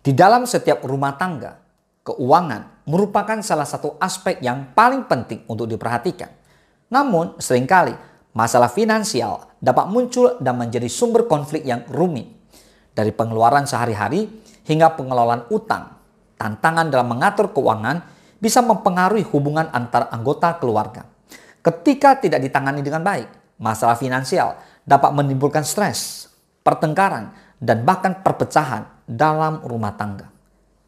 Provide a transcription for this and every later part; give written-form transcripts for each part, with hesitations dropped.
Di dalam setiap rumah tangga, keuangan merupakan salah satu aspek yang paling penting untuk diperhatikan. Namun, seringkali masalah finansial dapat muncul dan menjadi sumber konflik yang rumit. Dari pengeluaran sehari-hari hingga pengelolaan utang, tantangan dalam mengatur keuangan bisa mempengaruhi hubungan antar anggota keluarga. Ketika tidak ditangani dengan baik, masalah finansial dapat menimbulkan stres, pertengkaran, dan bahkan perpecahan dalam rumah tangga.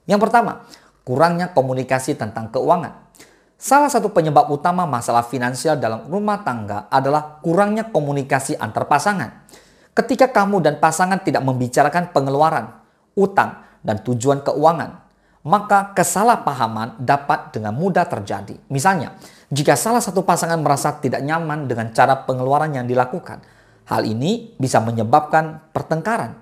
Yang pertama, kurangnya komunikasi tentang keuangan. Salah satu penyebab utama masalah finansial dalam rumah tangga adalah kurangnya komunikasi antar pasangan. Ketika kamu dan pasangan tidak membicarakan pengeluaran, utang, dan tujuan keuangan, maka kesalahpahaman dapat dengan mudah terjadi. Misalnya, jika salah satu pasangan merasa tidak nyaman dengan cara pengeluaran yang dilakukan, hal ini bisa menyebabkan pertengkaran.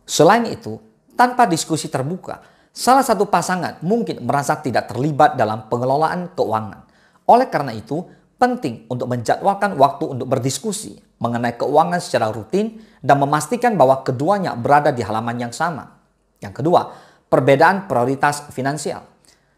Selain itu, tanpa diskusi terbuka, salah satu pasangan mungkin merasa tidak terlibat dalam pengelolaan keuangan. Oleh karena itu, penting untuk menjadwalkan waktu untuk berdiskusi mengenai keuangan secara rutin dan memastikan bahwa keduanya berada di halaman yang sama. Yang kedua, perbedaan prioritas finansial.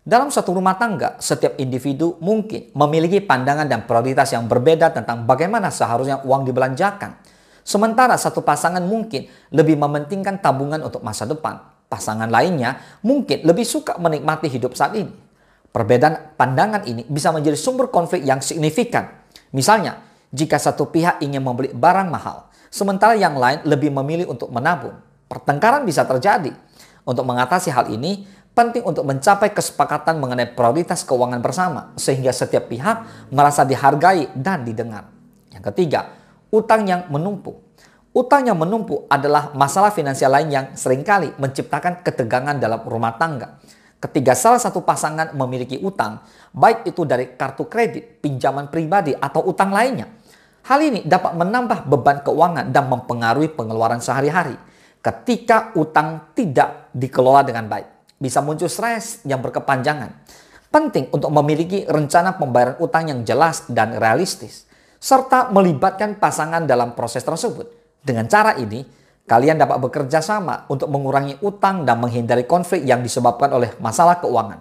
Dalam satu rumah tangga, setiap individu mungkin memiliki pandangan dan prioritas yang berbeda tentang bagaimana seharusnya uang dibelanjakan. Sementara satu pasangan mungkin lebih mementingkan tabungan untuk masa depan. Pasangan lainnya mungkin lebih suka menikmati hidup saat ini. Perbedaan pandangan ini bisa menjadi sumber konflik yang signifikan. Misalnya, jika satu pihak ingin membeli barang mahal, sementara yang lain lebih memilih untuk menabung, pertengkaran bisa terjadi. Untuk mengatasi hal ini, penting untuk mencapai kesepakatan mengenai prioritas keuangan bersama, sehingga setiap pihak merasa dihargai dan didengar. Yang ketiga, utang yang menumpuk. Utang yang menumpuk adalah masalah finansial lain yang seringkali menciptakan ketegangan dalam rumah tangga. Ketika salah satu pasangan memiliki utang, baik itu dari kartu kredit, pinjaman pribadi, atau utang lainnya, hal ini dapat menambah beban keuangan dan mempengaruhi pengeluaran sehari-hari. Ketika utang tidak dikelola dengan baik, bisa muncul stres yang berkepanjangan. Penting untuk memiliki rencana pembayaran utang yang jelas dan realistis, serta melibatkan pasangan dalam proses tersebut. Dengan cara ini, kalian dapat bekerja sama untuk mengurangi utang dan menghindari konflik yang disebabkan oleh masalah keuangan.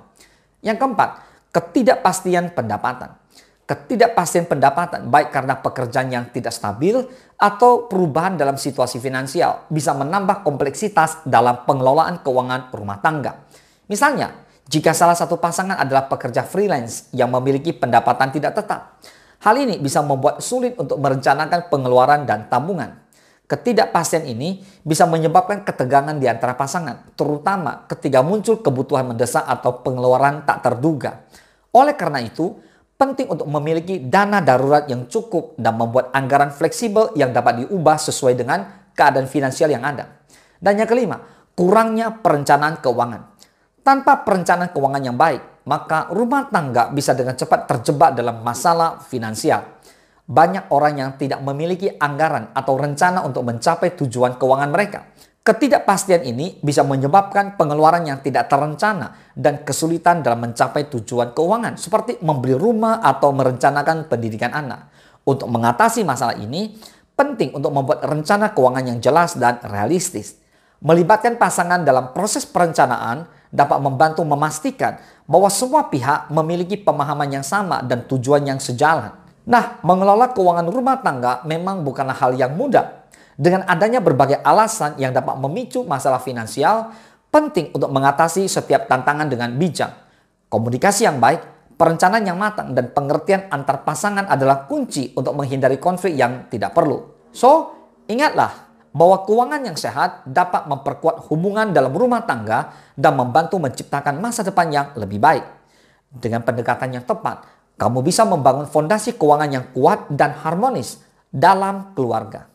Yang keempat, ketidakpastian pendapatan. Ketidakpastian pendapatan baik karena pekerjaan yang tidak stabil atau perubahan dalam situasi finansial bisa menambah kompleksitas dalam pengelolaan keuangan rumah tangga. Misalnya, jika salah satu pasangan adalah pekerja freelance yang memiliki pendapatan tidak tetap, hal ini bisa membuat sulit untuk merencanakan pengeluaran dan tabungan. Ketidakpastian ini bisa menyebabkan ketegangan di antara pasangan, terutama ketika muncul kebutuhan mendesak atau pengeluaran tak terduga. Oleh karena itu, penting untuk memiliki dana darurat yang cukup dan membuat anggaran fleksibel yang dapat diubah sesuai dengan keadaan finansial yang ada. Dan yang kelima, kurangnya perencanaan keuangan. Tanpa perencanaan keuangan yang baik, maka rumah tangga bisa dengan cepat terjebak dalam masalah finansial. Banyak orang yang tidak memiliki anggaran atau rencana untuk mencapai tujuan keuangan mereka. Ketidakpastian ini bisa menyebabkan pengeluaran yang tidak terencana dan kesulitan dalam mencapai tujuan keuangan, seperti membeli rumah atau merencanakan pendidikan anak. Untuk mengatasi masalah ini, penting untuk membuat rencana keuangan yang jelas dan realistis. Melibatkan pasangan dalam proses perencanaan dapat membantu memastikan bahwa semua pihak memiliki pemahaman yang sama dan tujuan yang sejalan. Nah, mengelola keuangan rumah tangga memang bukanlah hal yang mudah. Dengan adanya berbagai alasan yang dapat memicu masalah finansial, penting untuk mengatasi setiap tantangan dengan bijak. Komunikasi yang baik, perencanaan yang matang, dan pengertian antar pasangan adalah kunci untuk menghindari konflik yang tidak perlu. So, ingatlah bahwa keuangan yang sehat dapat memperkuat hubungan dalam rumah tangga dan membantu menciptakan masa depan yang lebih baik. Dengan pendekatan yang tepat, kamu bisa membangun fondasi keuangan yang kuat dan harmonis dalam keluarga.